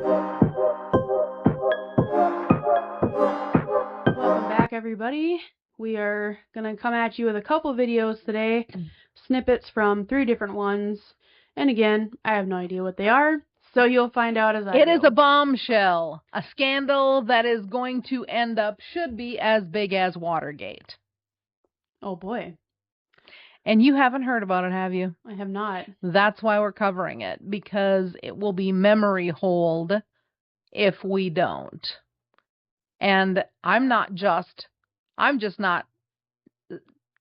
Welcome back, everybody. We are going to come at you with a couple videos today, snippets from 3 different ones. And again, I have no idea what they are, so you'll find out as I go. It is a bombshell, a scandal that is going to end up, should be as big as Watergate. Oh boy. And you haven't heard about it, have you? I have not. That's why we're covering it, because it will be memory hold if we don't. And I'm just not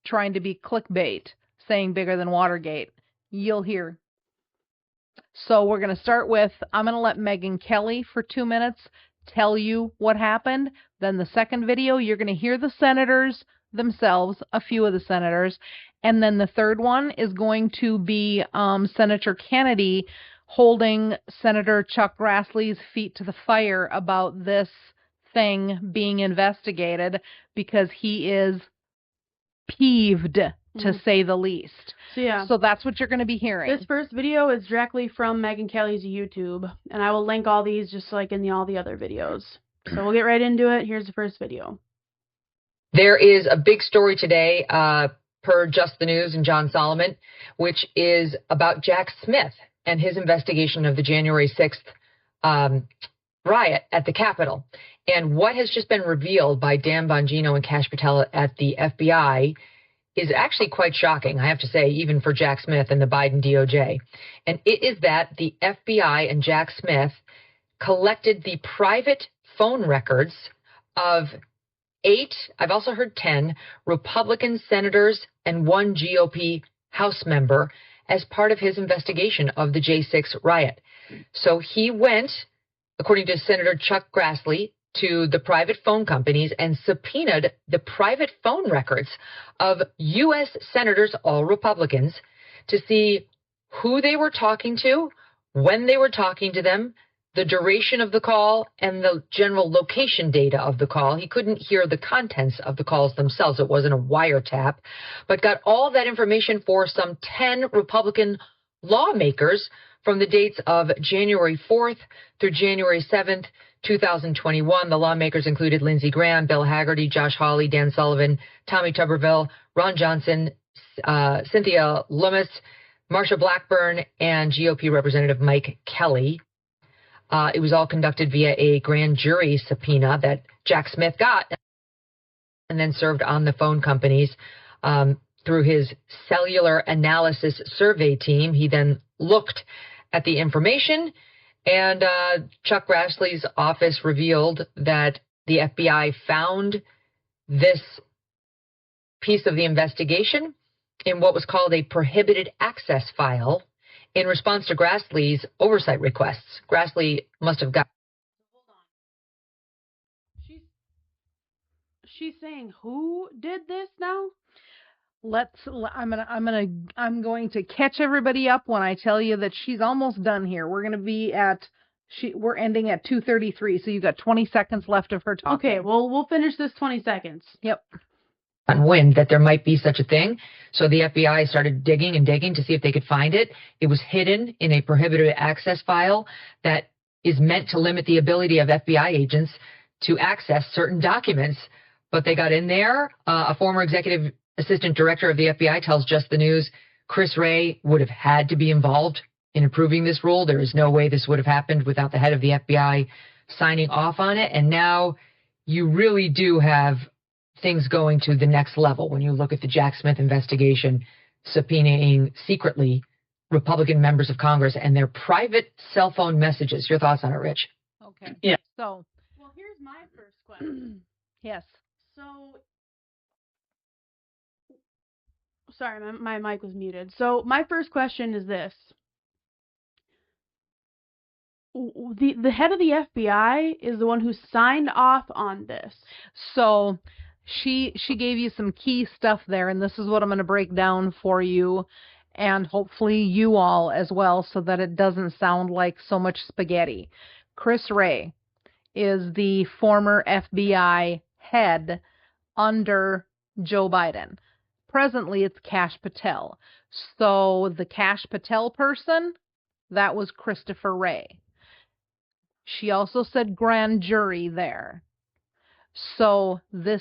trying to be clickbait, saying bigger than Watergate. You'll hear. So we're going to start with, I'm going to let Megyn Kelly for 2 minutes tell you what happened. Then the second video, you're going to hear the senators themselves, a few of the senators. And then the third one is going to be Senator Kennedy holding Senator Chuck Grassley's feet to the fire about this thing being investigated, because he is peeved, to say the least. So that's what you're going to be hearing. This first video is directly from Megyn Kelly's YouTube, and I will link all these just like in all the other videos. So we'll get right into it. Here's the first video. There is a big story today, per Just the News and John Solomon, which is about Jack Smith and his investigation of the January 6th riot at the Capitol. And what has just been revealed by Dan Bongino and Kash Patel at the FBI is actually quite shocking, I have to say, even for Jack Smith and the Biden DOJ. And it is that the FBI and Jack Smith collected the private phone records of 8, I've also heard 10, Republican senators and 1 GOP House member as part of his investigation of the J6 riot. So he went, according to Senator Chuck Grassley, to the private phone companies and subpoenaed the private phone records of U.S. senators, all Republicans, to see who they were talking to, when they were talking to them, the duration of the call, and the general location data of the call. He couldn't hear the contents of the calls themselves. It wasn't a wiretap, but got all that information for some 10 Republican lawmakers from the dates of January 4th through January 7th, 2021. The lawmakers included Lindsey Graham, Bill Hagerty, Josh Hawley, Dan Sullivan, Tommy Tuberville, Ron Johnson, Cynthia Lummis, Marsha Blackburn, and GOP Representative Mike Kelly. It was all conducted via a grand jury subpoena that Jack Smith got and then served on the phone companies through his cellular analysis survey team. He then looked at the information, and Chuck Grassley's office revealed that the FBI found this piece of the investigation in what was called a prohibited access file in response to Grassley's oversight requests. Grassley must have got. Hold on. She's saying who did this now? I'm going to catch everybody up when I tell you that she's almost done here. We're going to be we're ending at 2:33, so you've got 20 seconds left of her talking. Okay, well, we'll finish this 20 seconds. Yep. On wind that there might be such a thing. So the FBI started digging and digging to see if they could find it. It was hidden in a prohibited access file that is meant to limit the ability of FBI agents to access certain documents. But they got in there. A former executive assistant director of the FBI tells Just the News, Chris Wray would have had to be involved in approving this rule. There is no way this would have happened without the head of the FBI signing off on it. And now you really do have things going to the next level when you look at the Jack Smith investigation, subpoenaing secretly Republican members of Congress and their private cell phone messages. Your thoughts on it, Rich? Okay. Yeah. So, well, here's my first question. Yes. So, sorry, my mic was muted. So my first question is this. The head of the FBI is the one who signed off on this. So she gave you some key stuff there, and this is what I'm going to break down for you, and hopefully you all as well, so that it doesn't sound like so much spaghetti. Chris Wray is the former FBI head under Joe Biden. Presently, it's Kash Patel. So the Kash Patel person, that was Christopher Wray. She also said grand jury there. So the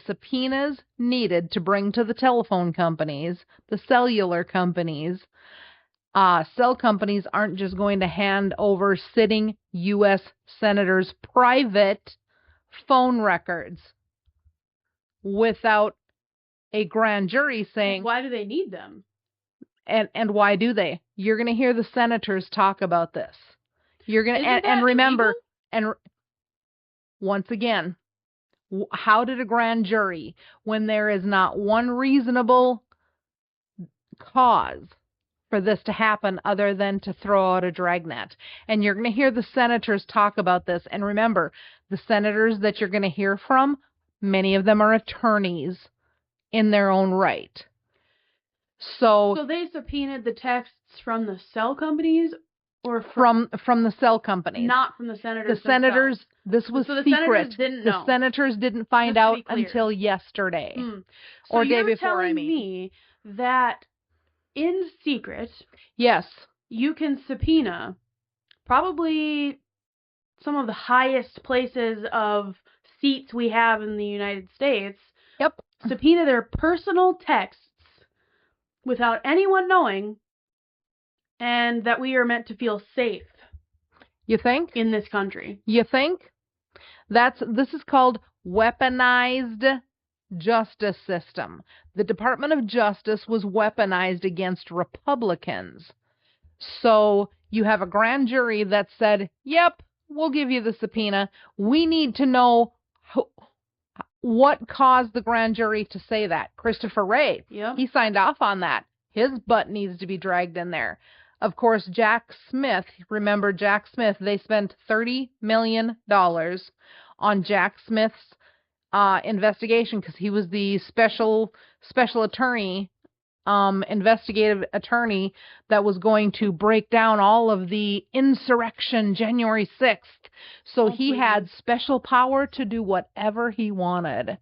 subpoenas needed to bring to the telephone companies, the cellular companies, cell companies aren't just going to hand over sitting U.S. senators' private phone records without a grand jury saying. Why do they need them? And why do they? You're going to hear the senators talk about this. You're going to and remember illegal? And once again, how did a grand jury, when there is not one reasonable cause for this to happen other than to throw out a dragnet? And you're going to hear the senators talk about this. And remember, the senators that you're going to hear from, many of them are attorneys in their own right. So they subpoenaed the texts from the cell companies, or from the cell companies, not from the senators. The senators. This was so the secret. Senators didn't know. The senators didn't find out until yesterday, or day before. You're telling me that in secret, yes, you can subpoena probably some of the highest places of seats we have in the United States. Yep. Subpoena their personal texts without anyone knowing, and that we are meant to feel safe. You think? In this country. You think? This is called weaponized justice system. The Department of Justice was weaponized against Republicans. So you have a grand jury that said, yep, we'll give you the subpoena. We need to know what caused the grand jury to say that. Christopher Wray, yep. He signed off on that. His butt needs to be dragged in there. Of course, Jack Smith, remember Jack Smith, they spent $30 million on Jack Smith's investigation because he was the special attorney, investigative attorney that was going to break down all of the insurrection January 6th. So he had special power to do whatever he wanted.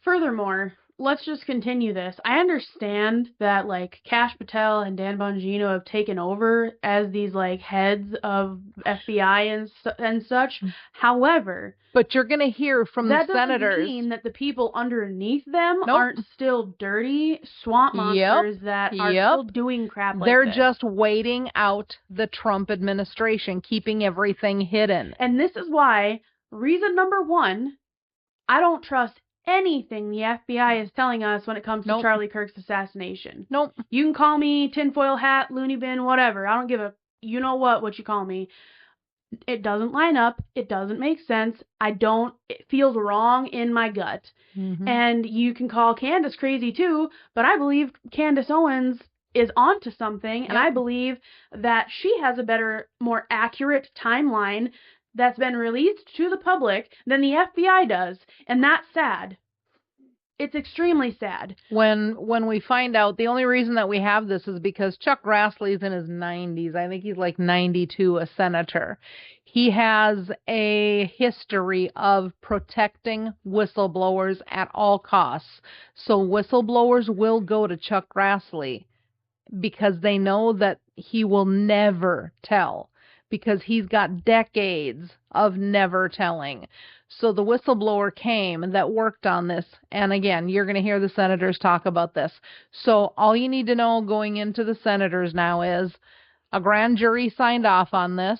Furthermore, let's just continue this. I understand that, like, Kash Patel and Dan Bongino have taken over as these, like, heads of FBI and such. However... But you're going to hear from the senators... That doesn't mean that the people underneath them aren't still dirty swamp monsters that are still doing crap like They're this. just waiting out the Trump administration, keeping everything hidden. And this is why, reason number one, I don't trust anything the FBI is telling us when it comes to Charlie Kirk's assassination. Nope. You can call me tinfoil hat, loony bin, whatever. I don't give a you know what you call me. It doesn't line up. It doesn't make sense. It feels wrong in my gut. Mm-hmm. And you can call Candace crazy too, but I believe Candace Owens is onto something, and I believe that she has a better, more accurate timeline that's been released to the public than the FBI does, and that's sad. It's extremely sad. When we find out, the only reason that we have this is because Chuck Grassley's in his 90s. I think he's like 92, a senator. He has a history of protecting whistleblowers at all costs. So whistleblowers will go to Chuck Grassley because they know that he will never tell, because he's got decades of never telling. So the whistleblower came that worked on this. And again, you're going to hear the senators talk about this. So all you need to know going into the senators now is a grand jury signed off on this.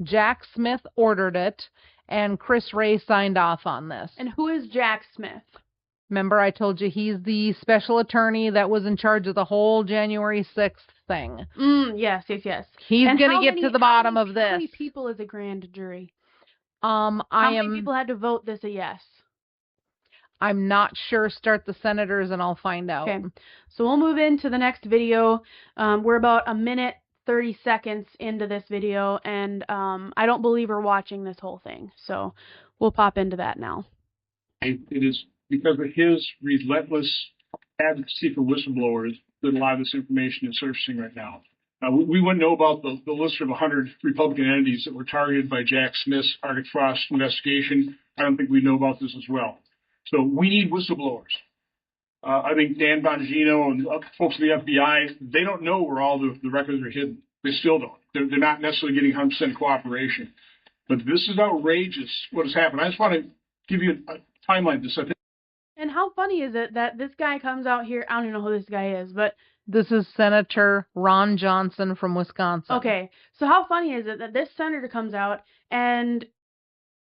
Jack Smith ordered it. And Chris Wray signed off on this. And who is Jack Smith? Remember I told you he's the special attorney that was in charge of the whole January 6th thing. Yes. He's going to get to the bottom of this. How many people is a grand jury? How many people had to vote this a yes? I'm not sure. Start the senators and I'll find out. Okay. So we'll move into the next video. We're about a minute, 30 seconds into this video, and I don't believe we're watching this whole thing. So we'll pop into that now. It is because of his relentless advocacy for whistleblowers that a lot of this information is surfacing right now. We wouldn't know about the list of 100 Republican entities that were targeted by Jack Smith's Arctic Frost investigation. I don't think we know about this as well. So we need whistleblowers. I think Dan Bongino and folks at the FBI, they don't know where all the records are hidden. They still don't. They're not necessarily getting 100% cooperation. But this is outrageous what has happened. I just want to give you a timeline of this. I think. And how funny is it that this guy comes out here? I don't even know who this guy is, but This is Senator Ron Johnson from Wisconsin. okay. So how funny is it that this senator comes out and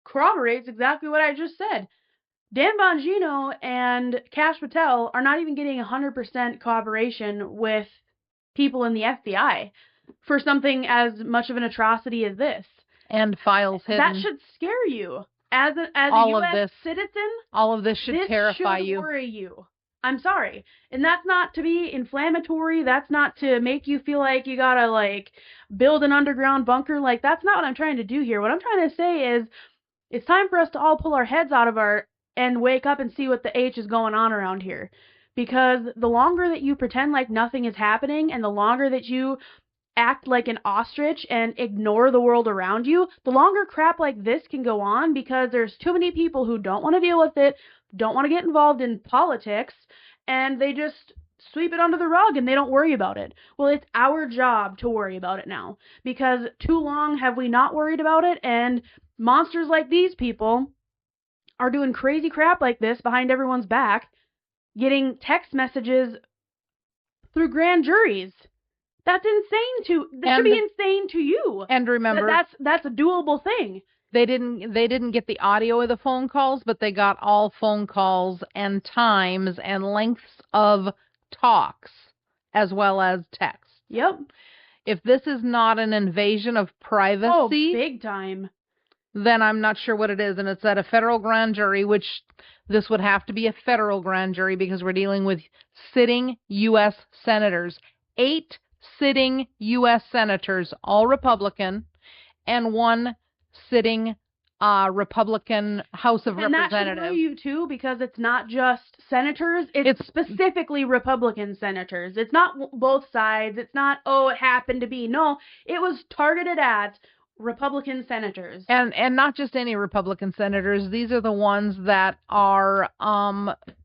corroborates exactly what I just said? Dan Bongino and Kash Patel are not even getting 100% cooperation with people in the FBI for something as much of an atrocity as this. And files hidden. That should scare you. As a All of U.S. this. citizen, All of this should terrify should you. worry you. I'm sorry. And that's not to be inflammatory. That's not to make you feel like you gotta, like, build an underground bunker. Like, that's not what I'm trying to do here. What I'm trying to say is it's time for us to all pull our heads out of our and wake up and see what the H is going on around here. Because the longer that you pretend like nothing is happening and the longer that you act like an ostrich and ignore the world around you, the longer crap like this can go on, because there's too many people who don't want to deal with it, don't want to get involved in politics, and they just sweep it under the rug and they don't worry about it. Well, it's our job to worry about it now, because too long have we not worried about it, and monsters like these people are doing crazy crap like this behind everyone's back, getting text messages through grand juries. That's insane that should be insane to you. And remember, that's a doable thing. They didn't get the audio of the phone calls, but they got all phone calls and times and lengths of talks as well as text. Yep. If this is not an invasion of privacy, oh, big time, then I'm not sure what it is. And it's at a federal grand jury, which this would have to be a federal grand jury because we're dealing with sitting U.S. senators. 8 sitting U.S. senators, all Republican, and 1 sitting Republican House of Representatives. And that should worry you too, because it's not just senators, it's specifically Republican senators. It's not both sides. It's not, oh, it happened to be. No, it was targeted at Republican senators. And not just any Republican senators. These are the ones that are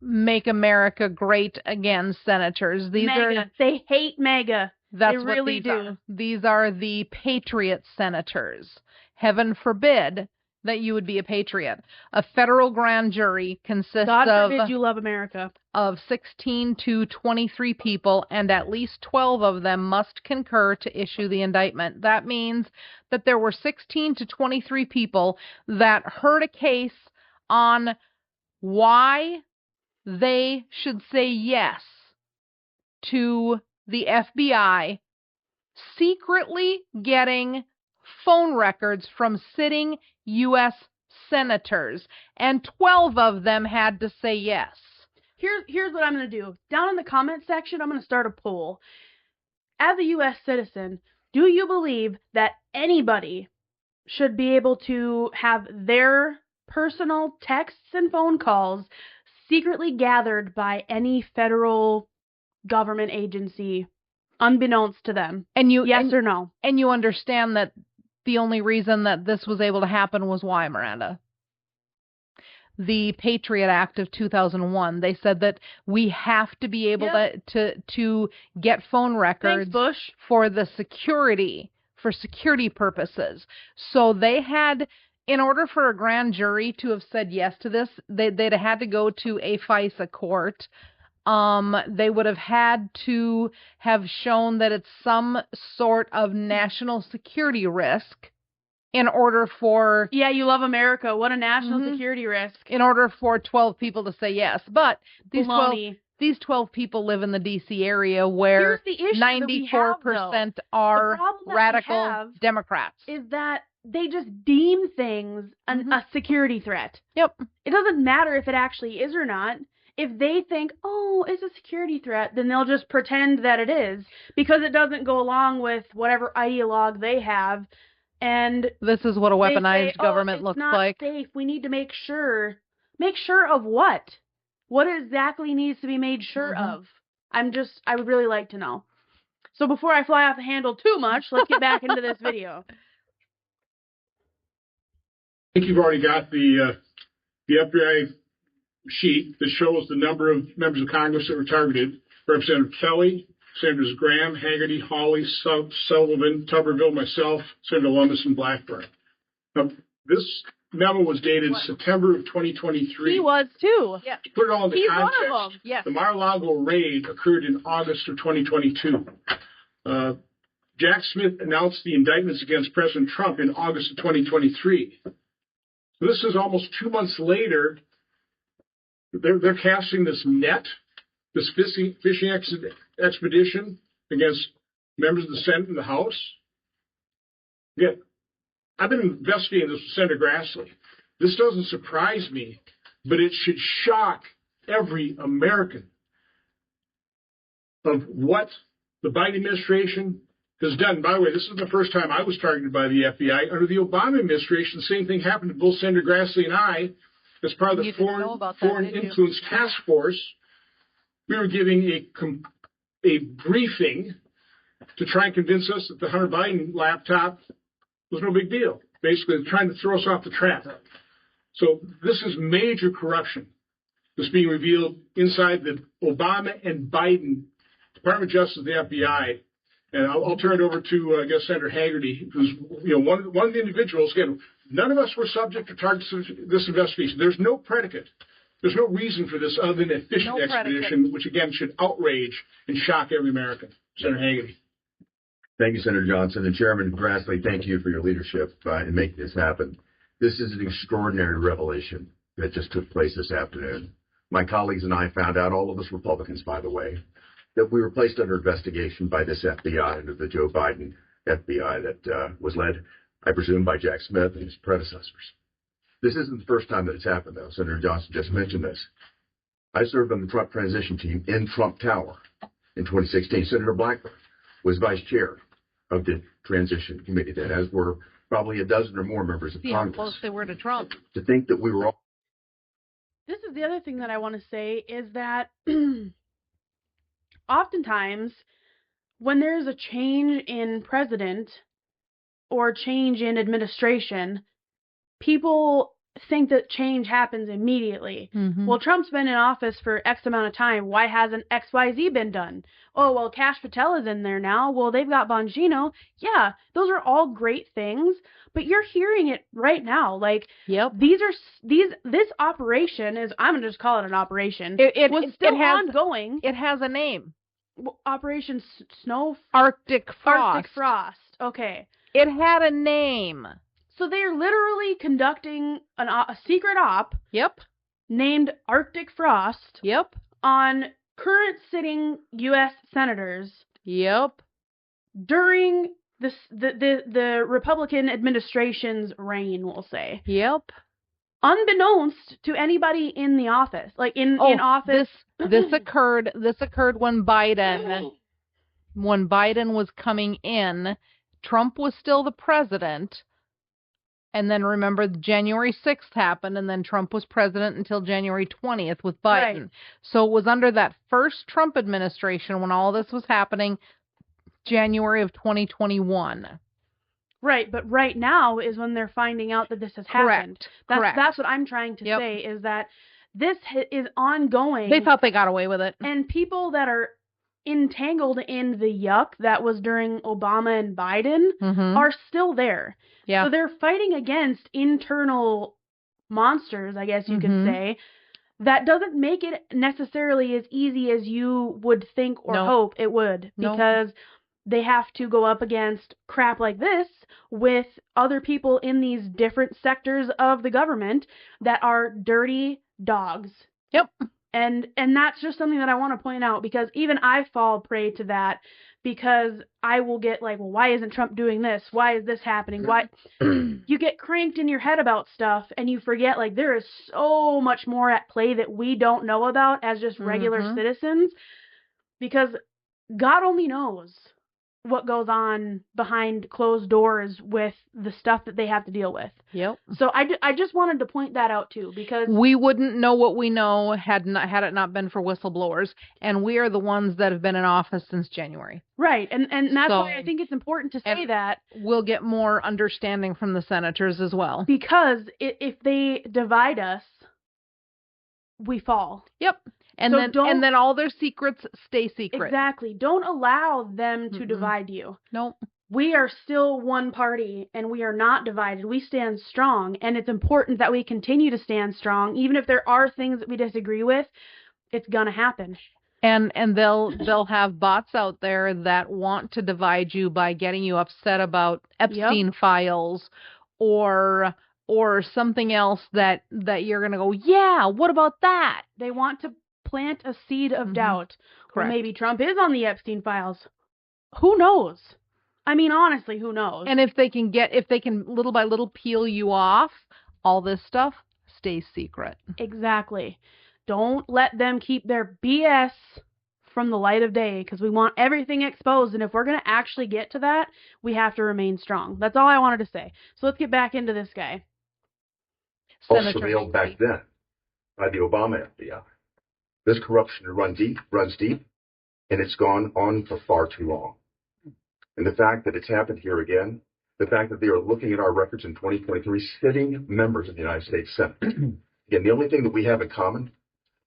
Make America Great Again senators. These MAGA. They hate MAGA. That's they what really these do. Are. These are the patriot senators. Heaven forbid that you would be a patriot. A federal grand jury consists God forbid you love America. Of 16 to 23 people, and at least 12 of them must concur to issue the indictment. That means that there were 16 to 23 people that heard a case on why they should say yes to the FBI secretly getting phone records from sitting U.S. senators, and 12 of them had to say yes. Here's what I'm going to do. Down in the comment section, I'm going to start a poll. As a U.S. citizen, do you believe that anybody should be able to have their personal texts and phone calls secretly gathered by any federal government agency, unbeknownst to them? Yes or no? And you understand that the only reason that this was able to happen was why, Miranda? The Patriot Act of 2001. They said that we have to be able to get phone records. Thanks, Bush. For security purposes. So they had, in order for a grand jury to have said yes to this, they'd have had to go to a FISA court. They would have had to have shown that it's some sort of national security risk in order for... Yeah, you love America. What a national security risk. In order for 12 people to say yes. But these Baloney. 12 people live in the D.C. area where 94% are radical Democrats. Is that they just deem things a security threat. Yep. It doesn't matter if it actually is or not. If they think, oh, it's a security threat, then they'll just pretend that it is, because it doesn't go along with whatever ideologue they have. And this is what a weaponized government looks like. It's not safe. We need to make sure. Make sure of what? What exactly needs to be made sure of? I would really like to know. So before I fly off the handle too much, let's get back into this video. I think you've already got the FBI sheet that shows the number of members of Congress that were targeted. Representative Kelly, Senators Graham, Haggerty, Hawley, Sullivan, Tuberville, myself, Senator Lummis, and Blackburn. Now, this memo was dated September of 2023. He was too. Yeah. To put it all into He's context, one of them. Yes. the Mar-a-Lago raid occurred in August of 2022. Jack Smith announced the indictments against President Trump in August of 2023. So this is almost 2 months later. They're casting this net, this fishing expedition against members of the Senate and the House. Yeah, I've been investigating this with Senator Grassley. This doesn't surprise me, but it should shock every American of what the Biden administration has done. By the way, this is the first time I was targeted by the FBI. Under the Obama administration, the same thing happened to both Senator Grassley and I. As part of the Foreign Influence Task Force, we were giving a briefing to try and convince us that the Hunter Biden laptop was no big deal. Basically, trying to throw us off the track. So this is major corruption that's being revealed inside the Obama and Biden Department of Justice, the FBI. And I'll turn it over to, I guess, Senator Haggerty, who's one of the individuals. Again, none of us were subject to targets of this investigation. There's no predicate. There's no reason for this other than a fishing expedition, which, again, should outrage and shock every American. Senator Haggerty. Thank you, Senator Johnson. And Chairman Grassley, thank you for your leadership in making this happen. This is an extraordinary revelation that just took place this afternoon. My colleagues and I found out, all of us Republicans, by the way, that we were placed under investigation by this FBI, under the Joe Biden FBI that was led, I presume, by Jack Smith and his predecessors. This isn't the first time that it's happened, though. Senator Johnson just mentioned this. I served on the Trump transition team in Trump Tower in 2016. Senator Blackburn was vice chair of the transition committee then, as were probably a dozen or more members of Congress. How close they were to Trump. To think that we were all... This is the other thing that I want to say is that oftentimes when there's a change in president or change in administration, people think that change happens immediately. Mm-hmm. Well, Trump's been in office for X amount of time. Why hasn't XYZ been done? Oh, well, Cash Patel is in there now. Well, they've got Bongino. Yeah, those are all great things, but you're hearing it right now. Like, yep. This operation is, I'm going to just call it an operation. It was still ongoing. It has a name. Operation Snow? Arctic Frost. Arctic Frost. Okay. It had a name. So they're literally conducting a secret op. Yep. Named Arctic Frost. Yep. On current sitting U.S. senators. Yep. During the Republican administration's reign, we'll say. Yep. Unbeknownst to anybody in the office, like in office. This occurred when Biden was coming in. Trump was still the president. And then remember, January 6th happened, and then Trump was president until January 20th with Biden. Right. So it was under that first Trump administration when all this was happening, January of 2021. Right, but right now is when they're finding out that this has happened. Correct. That's what I'm trying to say, is that this is ongoing. They thought they got away with it. And people that are entangled in the yuck that was during Obama and Biden are still there. Yeah. So they're fighting against internal monsters, I guess you could say. That doesn't make it necessarily as easy as you would think or hope it would, because they have to go up against crap like this with other people in these different sectors of the government that are dirty dogs. Yep. And that's just something that I want to point out, because even I fall prey to that, because I will get like, well, why isn't Trump doing this? Why is this happening? Why? You get cranked in your head about stuff and you forget, like, there is so much more at play that we don't know about as just regular citizens, because God only knows what goes on behind closed doors with the stuff that they have to deal with. Yep. So I just wanted to point that out too, because we wouldn't know what we know had it not been for whistleblowers, and we are the ones that have been in office since January. Right, and that's why I think it's important to say that. We'll get more understanding from the senators as well. Because if they divide us, we fall. Yep. And then all their secrets stay secret. Exactly. Don't allow them to divide you. Nope. we are still one party and we are not divided. We stand strong, and it's important that we continue to stand strong, even if there are things that we disagree with. It's gonna happen. And they'll have bots out there that want to divide you by getting you upset about Epstein files or something else that you're gonna go, yeah, what about that? They want to plant a seed of doubt. Correct. Well, maybe Trump is on the Epstein files. Who knows? I mean, honestly, who knows? And if they can little by little peel you off, all this stuff stays secret. Exactly. Don't let them keep their BS from the light of day, because we want everything exposed. And if we're going to actually get to that, we have to remain strong. That's all I wanted to say. So let's get back into this guy. All surveilled back then by the Obama FBI. This corruption runs deep, and it's gone on for far too long. And the fact that it's happened here again, the fact that they are looking at our records in 2023, sitting members of the United States Senate. Again, the only thing that we have in common,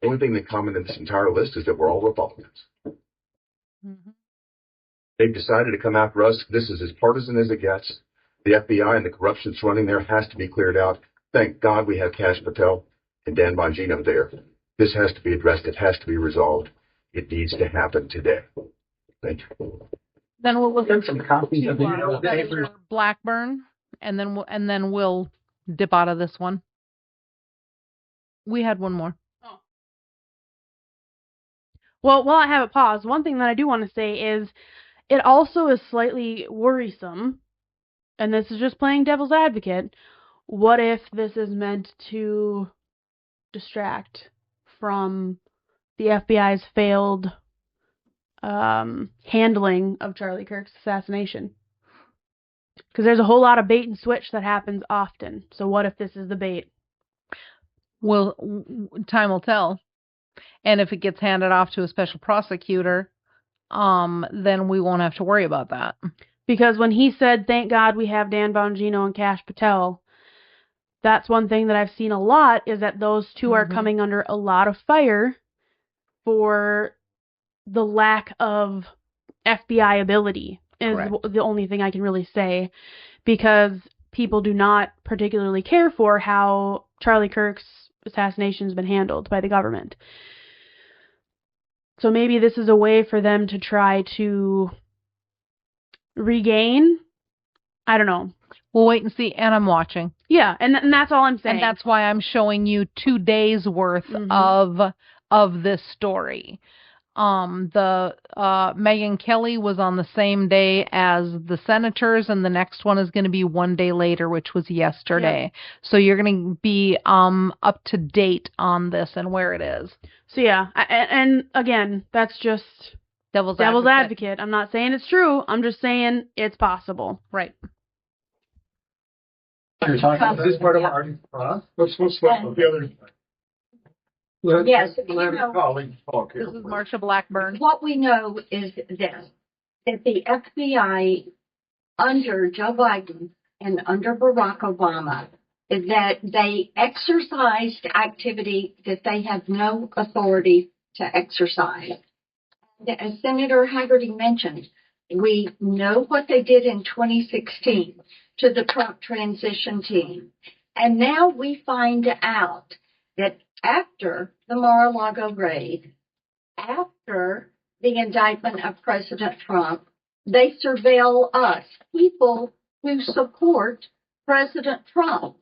the only thing in common in this entire list is that we're all Republicans. Mm-hmm. They've decided to come after us. This is as partisan as it gets. The FBI and the corruption that's running there has to be cleared out. Thank God we have Kash Patel and Dan Bongino there. This has to be addressed. It has to be resolved. It needs to happen today. Thank you. Then we'll look at some copies of the papers. Blackburn, and then we'll dip out of this one. We had one more. Oh. Well, while I have it paused, one thing that I do want to say is it also is slightly worrisome, and this is just playing devil's advocate. What if this is meant to distract from the FBI's failed handling of Charlie Kirk's assassination? Because there's a whole lot of bait and switch that happens often. So what if this is the bait? Well, time will tell. And if it gets handed off to a special prosecutor, then we won't have to worry about that. Because when he said, thank God we have Dan Bongino and Kash Patel, that's one thing that I've seen a lot, is that those two are coming under a lot of fire for the lack of FBI ability, is the only thing I can really say, because people do not particularly care for how Charlie Kirk's assassination has been handled by the government. So maybe this is a way for them to try to regain. I don't know. We'll wait and see, and I'm watching. Yeah, and that's all I'm saying. And that's why I'm showing you 2 days worth of this story. The Megyn Kelly was on the same day as the senators, and the next one is going to be 1 day later, which was yesterday. Yep. So you're going to be up to date on this and where it is. So yeah, and again, that's just devil's advocate. I'm not saying it's true. I'm just saying it's possible. Right. You're talking about this part of our What's the other? Yes, Let colleagues talk here. This is Marsha Blackburn. What we know is this, that the FBI under Joe Biden and under Barack Obama, is that they exercised activity that they have no authority to exercise. As Senator Haggerty mentioned, we know what they did in 2016 to the Trump transition team. And now we find out that after the Mar-a-Lago raid, after the indictment of President Trump, they surveil us, people who support President Trump,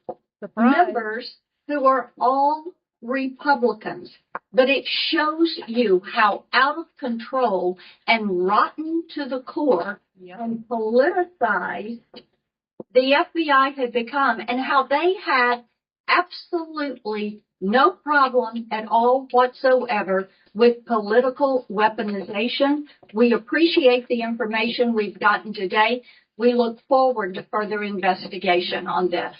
members who are all Republicans. But it shows you how out of control and rotten to the core and politicized the FBI had become, and how they had absolutely no problem at all whatsoever with political weaponization. We appreciate the information we've gotten today. We look forward to further investigation on this.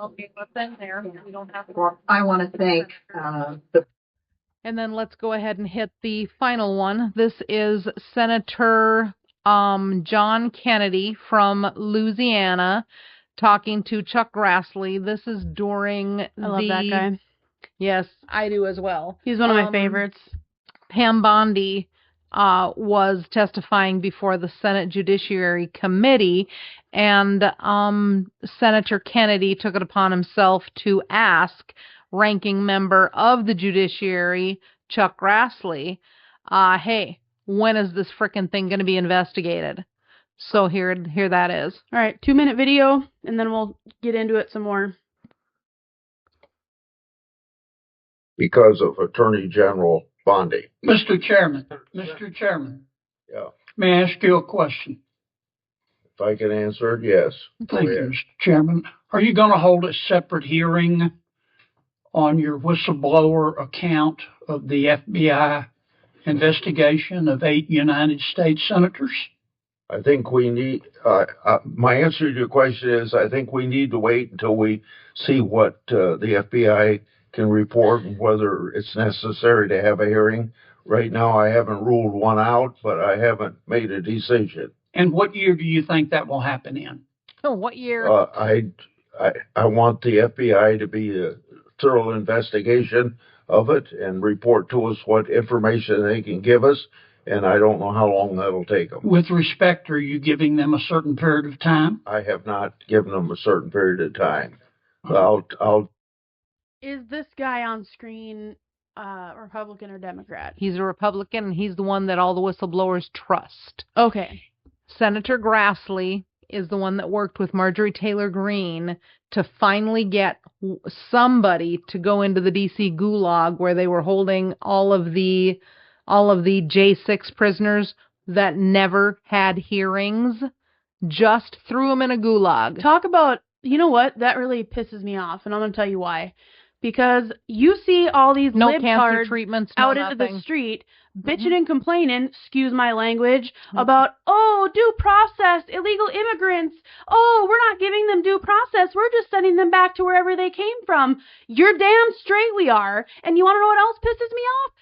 Okay, what's in there? We don't have to. Well, I want to thank And then let's go ahead and hit the final one. This is Senator John Kennedy from Louisiana talking to Chuck Grassley. This is during I love that guy. Yes, I do as well. He's one of my favorites. Pam Bondi was testifying before the Senate Judiciary Committee, and Senator Kennedy took it upon himself to ask ranking member of the Judiciary, Chuck Grassley, hey, when is this frickin' thing going to be investigated? So here that is. All right, 2-minute video, and then we'll get into it some more. Because of Attorney General Bondi. Mr. Chairman, Yeah. may I ask you a question? If I can answer it, yes. Thank you, Mr. Chairman. Are you going to hold a separate hearing on your whistleblower account of the FBI investigation of 8 United States senators? I think we need, my answer to your question is I think we need to wait until we see what the FBI can report and whether it's necessary to have a hearing. Right now, I haven't ruled one out, but I haven't made a decision. And what year do you think that will happen in? Oh, what year? I want the FBI to be a thorough investigation of it and report to us what information they can give us, and I don't know how long that'll take them. With respect, are you giving them a certain period of time? I have not given them a certain period of time. Is this guy on screen Republican or Democrat? He's a Republican, and he's the one that all the whistleblowers trust. Okay. Senator Grassley is the one that worked with Marjorie Taylor Greene to finally get somebody to go into the D.C. gulag where they were holding all of the J6 prisoners that never had hearings. Just threw them in a gulag. Talk about, you know what? That really pisses me off, and I'm going to tell you why. Because you see all these no libtards cancer treatments, out into the street bitching and complaining, excuse my language, about, oh, due process, illegal immigrants. Oh, we're not giving them due process. We're just sending them back to wherever they came from. You're damn straight we are. And you want to know what else pisses me off?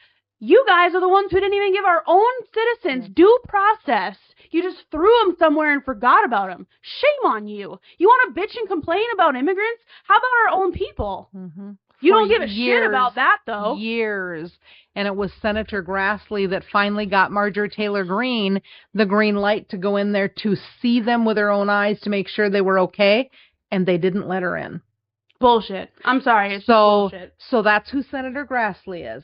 You guys are the ones who didn't even give our own citizens due process. You just threw them somewhere and forgot about them. Shame on you. You want to bitch and complain about immigrants? How about our own people? You don't give a shit about that, though. Years. And it was Senator Grassley that finally got Marjorie Taylor Greene the green light to go in there to see them with her own eyes to make sure they were okay, and they didn't let her in. Bullshit. I'm sorry. It's bullshit. So that's who Senator Grassley is.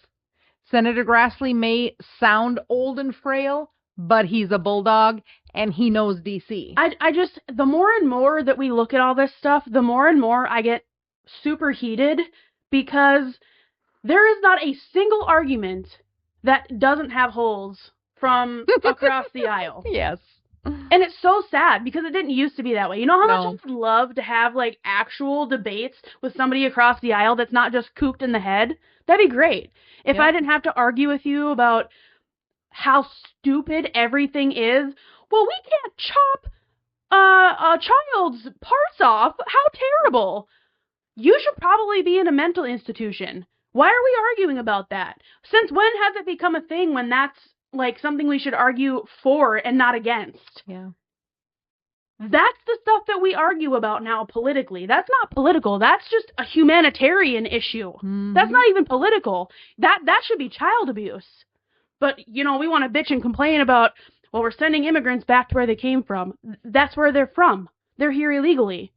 Senator Grassley may sound old and frail, but he's a bulldog, and he knows D.C. I just, the more and more that we look at all this stuff, the more and more I get super heated, because there is not a single argument that doesn't have holes from across the aisle. Yes. And it's so sad because it didn't used to be that way. You know how much I would love to have like actual debates with somebody across the aisle that's not just cooped in the head? That'd be great. If I didn't have to argue with you about how stupid everything is. Well, we can't chop a child's parts off. How terrible. You should probably be in a mental institution. Why are we arguing about that? Since when has it become a thing when that's like something we should argue for and not against? Yeah. That's the stuff that we argue about now politically. That's not political. That's just a humanitarian issue. That's not even political. That should be child abuse. But, you know, we want to bitch and complain about, well, we're sending immigrants back to where they came from. That's where they're from. They're here illegally.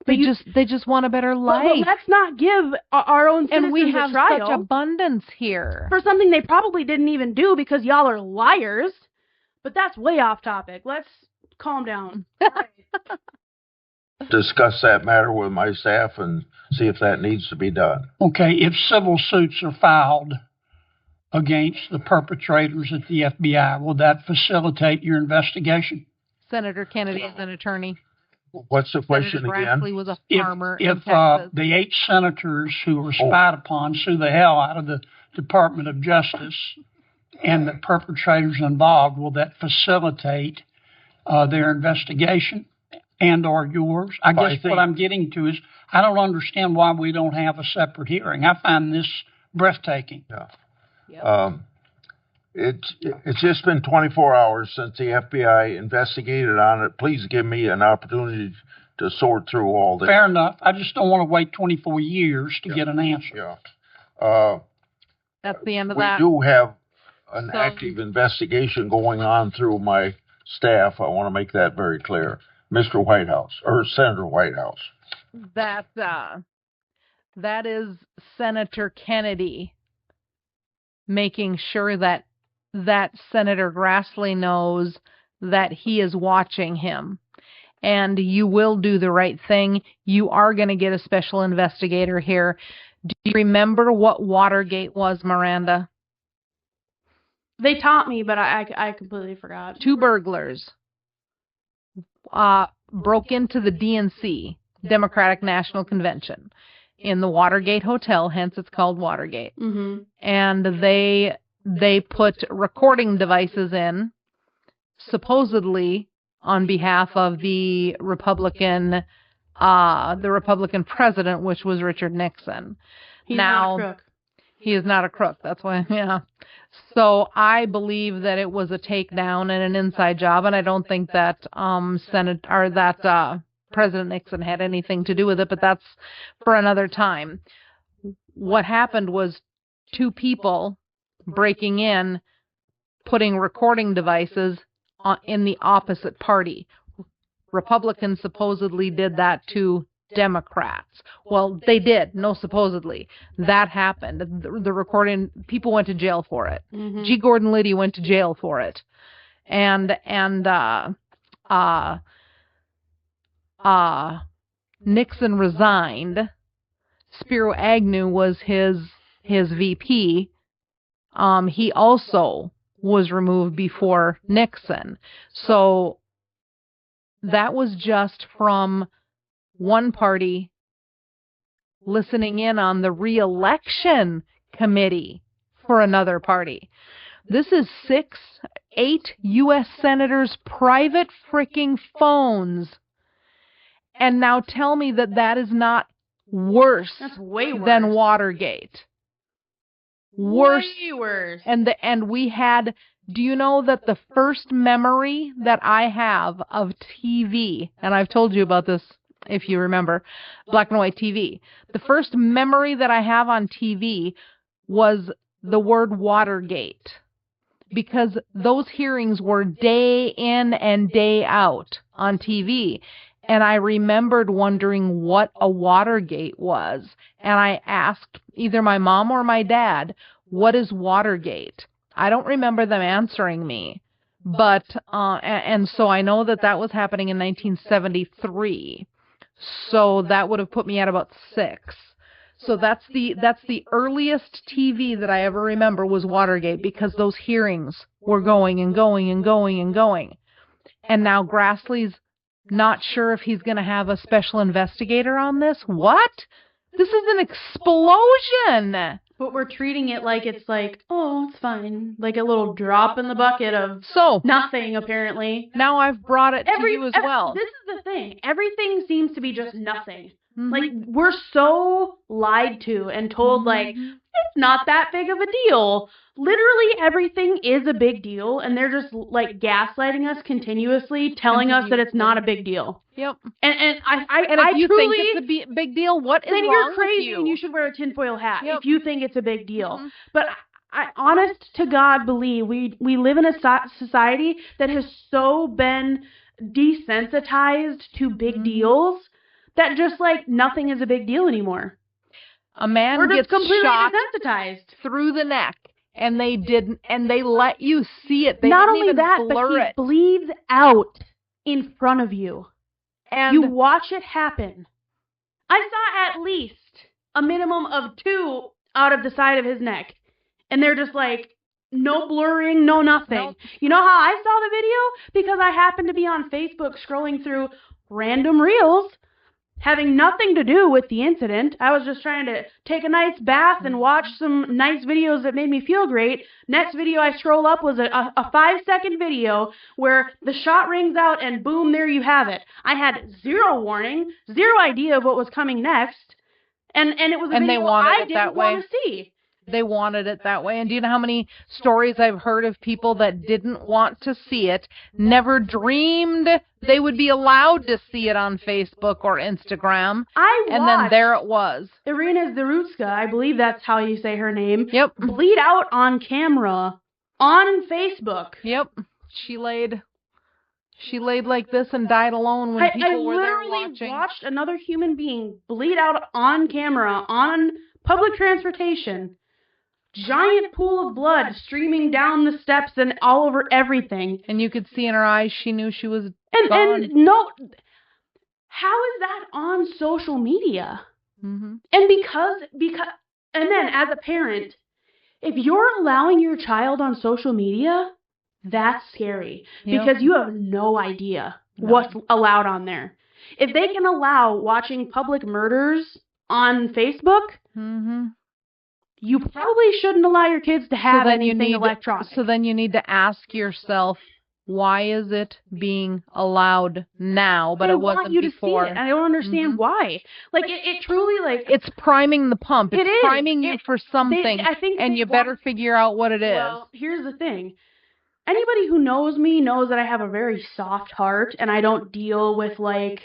They just want a better life. Well, let's not give our own citizens and we have a trial such abundance here for something they probably didn't even do because y'all are liars. But that's way off topic. Let's calm down. Discuss that matter with my staff and see if that needs to be done. Okay, if civil suits are filed against the perpetrators at the FBI, will that facilitate your investigation? Senator Kennedy is an attorney. What's the question Senator again? Grassley was a farmer in If Texas. the 8 senators who were spied upon sue the hell out of the Department of Justice and the perpetrators involved, will that facilitate their investigation and or yours? I guess what I'm getting to is I don't understand why we don't have a separate hearing. I find this breathtaking. Yeah. Yep. It's just been 24 hours since the FBI investigated on it. Please give me an opportunity to sort through all this. Fair enough. I just don't want to wait 24 years to get an answer. Yeah. That's the end of that. We do have an active investigation going on through my staff. I want to make that very clear. Mr. Whitehouse, or Senator Whitehouse. That is Senator Kennedy making sure that Senator Grassley knows that he is watching him. And you will do the right thing. You are going to get a special investigator here. Do you remember what Watergate was, Miranda? They taught me, but I completely forgot. 2 burglars broke into the DNC, Democratic National Convention, in the Watergate Hotel, hence it's called Watergate. Mm-hmm. And they put recording devices in, supposedly on behalf of the Republican president, which was Richard Nixon. He's not a crook. He is not a crook. That's why, yeah. So I believe that it was a takedown and an inside job, and I don't think that President Nixon had anything to do with it, but that's for another time. What happened was 2 people breaking in, putting recording devices in the opposite party. Republicans supposedly did that to Democrats. Well, they did. No, supposedly. That happened. The recording, people went to jail for it. Mm-hmm. G. Gordon Liddy went to jail for it. And Nixon resigned. Spiro Agnew was his VP. He also was removed before Nixon. So that was just from one party listening in on the re-election committee for another party. This is 8 U.S. senators' private freaking phones. And now tell me that is not worse That's way worse than Watergate. Worse. Way worse. And we had, do you know that the first memory that I have of TV, and I've told you about this if you remember, black and white TV. The first memory that I have on TV was the word Watergate, because those hearings were day in and day out on TV. And I remembered wondering what a Watergate was. And I asked either my mom or my dad, what is Watergate? I don't remember them answering me. But, and so I know that was happening in 1973. So that would have put me at about 6. So that's the earliest TV that I ever remember was Watergate, because those hearings were going and going and going and going. And now Grassley's not sure if he's going to have a special investigator on this. What? This is an explosion. But we're treating it like it's like, oh, it's fine. Like a little drop in the bucket of nothing, apparently. Now I've brought it to you as well. This is the thing. Everything seems to be just nothing. Mm-hmm. Like, we're so lied to and told, like, it's not that big of a deal. Literally everything is a big deal, and they're just, like, gaslighting us continuously, telling us that it's not a big deal. Yep. And if you truly think it's a big deal, what is then wrong you're crazy with you? and you should wear a tinfoil hat Yep. if you think it's a big deal. Mm-hmm. But I honest to God believe we live in a society that has so been desensitized to big deals that just like nothing is a big deal anymore. A man We're gets just completely shot desensitized through the neck, and they let you see it. They Not didn't only even that, blur but he it. bleeds out in front of you. And You watch it happen. I saw at least a minimum of 2 out of the side of his neck. And they're just like, no blurring, no nothing. Nope. You know how I saw the video? Because I happened to be on Facebook scrolling through random reels having nothing to do with the incident. I was just trying to take a nice bath and watch some nice videos that made me feel great. Next video I scroll up was a 5-second video where the shot rings out and boom, there you have it. I had 0 warning, 0 idea of what was coming next. And it was a And they video wanted I it didn't that way. want to see. They wanted it that way. And do you know how many stories I've heard of people that didn't want to see it, never dreamed they would be allowed to see it on Facebook or Instagram? And then there it was. Irina Zarutska, I believe that's how you say her name. Yep. Bleed out on camera on Facebook. Yep. She laid like this and died alone when people were there literally watching. watched another human being bleed out on camera on public transportation. Giant pool of blood streaming down the steps and all over everything. And you could see in her eyes she knew she was and no, how is that on social media? Mm-hmm. And because and then as a parent, if you're allowing your child on social media, that's scary. Yep. Because you have no idea what's allowed on there. If they can allow watching public murders on Facebook, mm-hmm. you probably shouldn't allow your kids to have anything electronic. So then you need to ask yourself, why is it being allowed now, but it wasn't you before? To see it, and I don't understand why. Like, it truly, like... It's priming the pump. It's priming you for something, and you better figure out what it is. Well, here's the thing. Anybody who knows me knows that I have a very soft heart, and I don't deal with, like,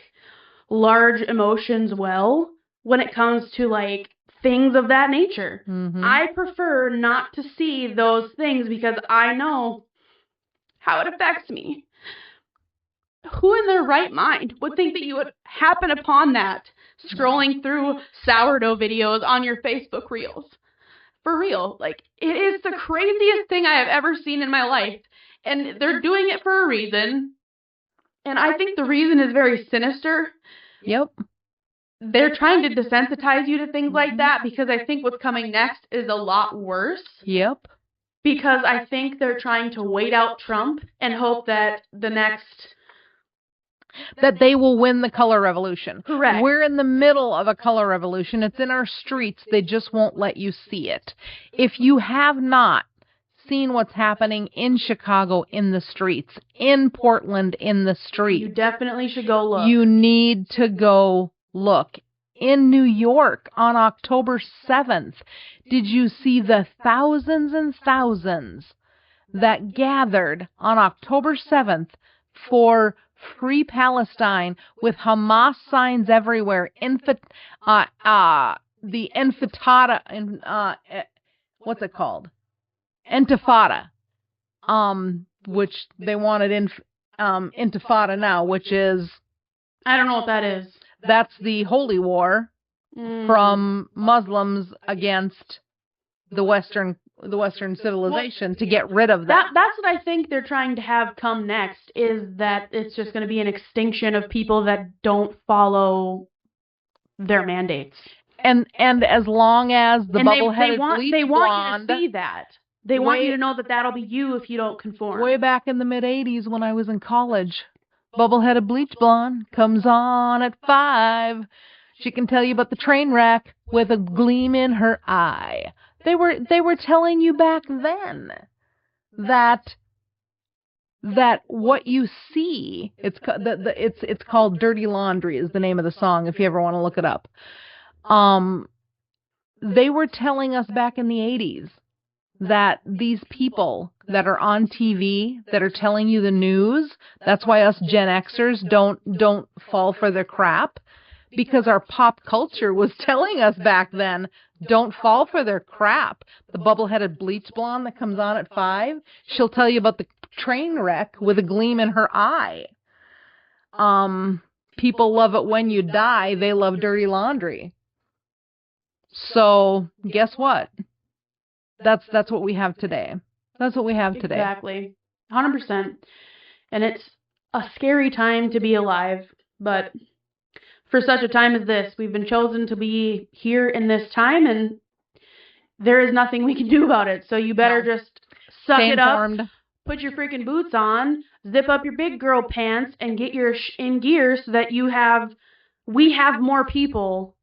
large emotions well when it comes to, like, things of that nature. Mm-hmm. I prefer not to see those things because I know how it affects me. Who in their right mind would think that you would happen upon that scrolling through sourdough videos on your Facebook Reels? For real. Like, it is the craziest thing I have ever seen in my life. And they're doing it for a reason. And I think the reason is very sinister. Yep. They're trying to desensitize you to things like that because I think what's coming next is a lot worse. Yep. Because I think they're trying to wait out Trump and hope that that they will win the color revolution. Correct. We're in the middle of a color revolution. It's in our streets. They just won't let you see it. If you have not seen what's happening in Chicago in the streets, in Portland in the streets, you definitely should go look. You need to go look. In New York on October 7th, did you see the thousands and thousands that gathered on October 7th for Free Palestine with Hamas signs everywhere? The Intifada, what's it called? Intifada, which they wanted Intifada now, which is... I don't know what that is. That's the holy war from Muslims against the Western civilization to get rid of that. That's what I think they're trying to have come next, is that it's just going to be an extinction of people that don't follow their mandates. And as long as the bubble-headed bleach they blonde... want you to see that. They want you to know that that'll be you if you don't conform. Way back in the mid-'80s when I was in college... Bubble-headed bleach blonde comes on at 5. She can tell you about the train wreck with a gleam in her eye. They were telling you back then that what you see, it's called Dirty Laundry is the name of the song if you ever want to look it up. They were telling us back in the 80s that these people that are on TV that are telling you the news, that's why us Gen Xers don't fall for their crap, because our pop culture was telling us back then, don't fall for their crap. The bubble-headed bleach blonde that comes on at 5, she'll tell you about the train wreck with a gleam in her eye. People love it when you die. They love Dirty Laundry. So guess what? That's what we have today. That's what we have today. Exactly. 100%. And it's a scary time to be alive, but for such a time as this, we've been chosen to be here in this time, and there is nothing we can do about it. So you better just suck it up, put your freaking boots on, zip up your big girl pants, and get your in gear so that we have more people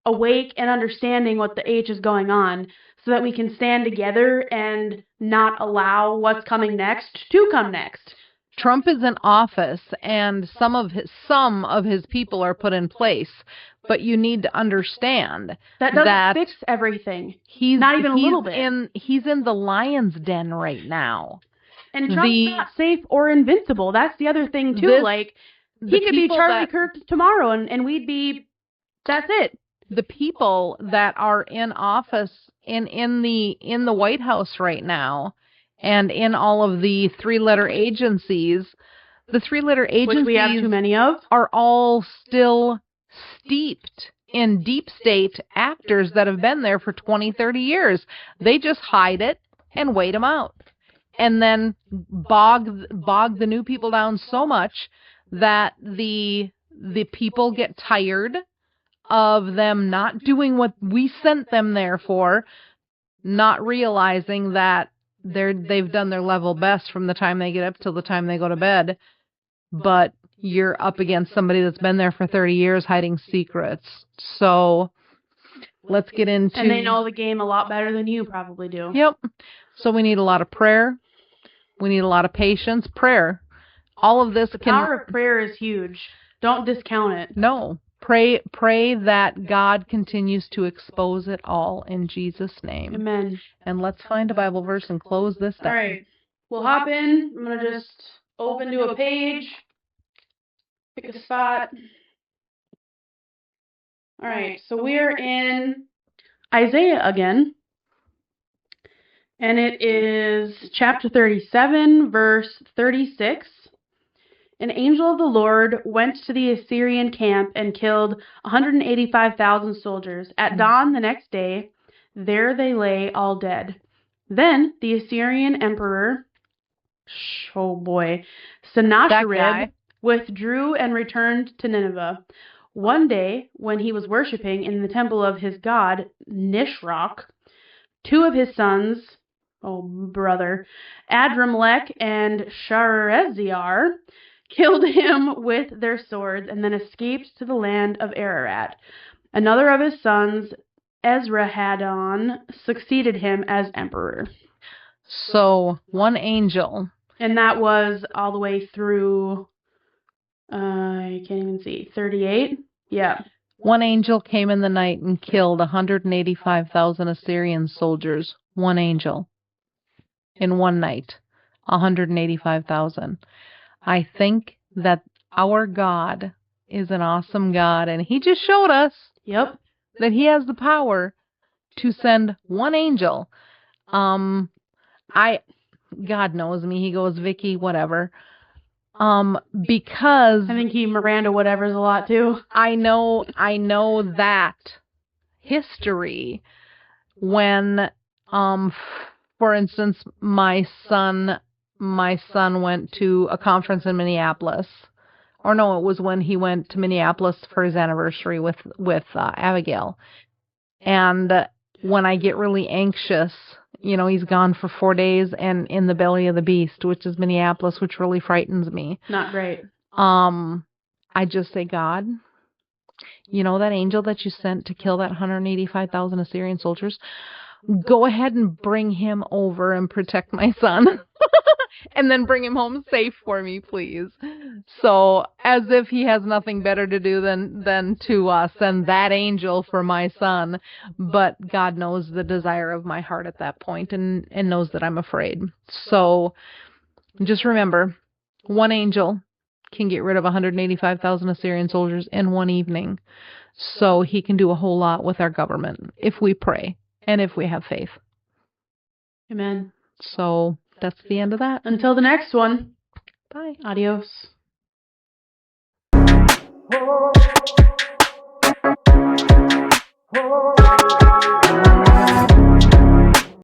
awake and understanding what the H is going on, so that we can stand together and not allow what's coming next to come next. Trump is in office, and some of his people are put in place, but you need to understand that doesn't fix everything. He's not even a little bit. He's in the lion's den right now, and Trump's not safe or invincible. That's the other thing too. He could be Charlie Kirk tomorrow, and we'd be. That's it. The people that are in office in the White House right now And in all of the three-letter agencies, the three-letter agencies, which we have too many of, are all still steeped in deep state actors that have been there for 20, 30 years. They just hide it and wait them out. And then bog the new people down so much that the people get tired of them not doing what we sent them there for, not realizing that they've done their level best from the time they get up till the time they go to bed. But you're up against somebody that's been there for 30 years hiding secrets. So let's get into... And they know the game a lot better than you probably do. Yep. So we need a lot of prayer. We need a lot of patience. Prayer. All of this The power of prayer is huge. Don't discount it. No. Pray that God continues to expose it all in Jesus' name. Amen. And let's find a Bible verse and close this down. All right. We'll hop in. I'm going to just open to a page. Pick a spot. All right. So we're in Isaiah again. And it is chapter 37, verse 36. An angel of the Lord went to the Assyrian camp and killed 185,000 soldiers. At dawn the next day, there they lay all dead. Then the Assyrian emperor, Sennacherib, withdrew and returned to Nineveh. One day, when he was worshipping in the temple of his god, Nisroch, two of his sons, Adrammelech and Sharezer, killed him with their swords and then escaped to the land of Ararat. Another of his sons, Esarhaddon, succeeded him as emperor. So, one angel. And that was all the way through, I can't even see, 38? Yeah. One angel came in the night and killed 185,000 Assyrian soldiers. One angel. In one night. 185,000. I think that our God is an awesome God, and He just showed us that He has the power to send one angel. God knows me. He goes, Vicky, whatever. Because I think he Miranda whatever's a lot too. I know that history when, for instance, my son went to a conference in Minneapolis. Or no, it was when he went to Minneapolis for his anniversary with Abigail. And when I get really anxious, he's gone for 4 days and in the belly of the beast, which is Minneapolis, which really frightens me. Not great. I just say, God, that angel that you sent to kill that 185,000 Assyrian soldiers, go ahead and bring him over and protect my son. And then bring him home safe for me, please. So, as if he has nothing better to do than to send that angel for my son. But God knows the desire of my heart at that point and knows that I'm afraid. So, just remember, one angel can get rid of 185,000 Assyrian soldiers in one evening. So, He can do a whole lot with our government if we pray and if we have faith. Amen. So, that's the end of that. Until the next one. Bye. Adios. Oh.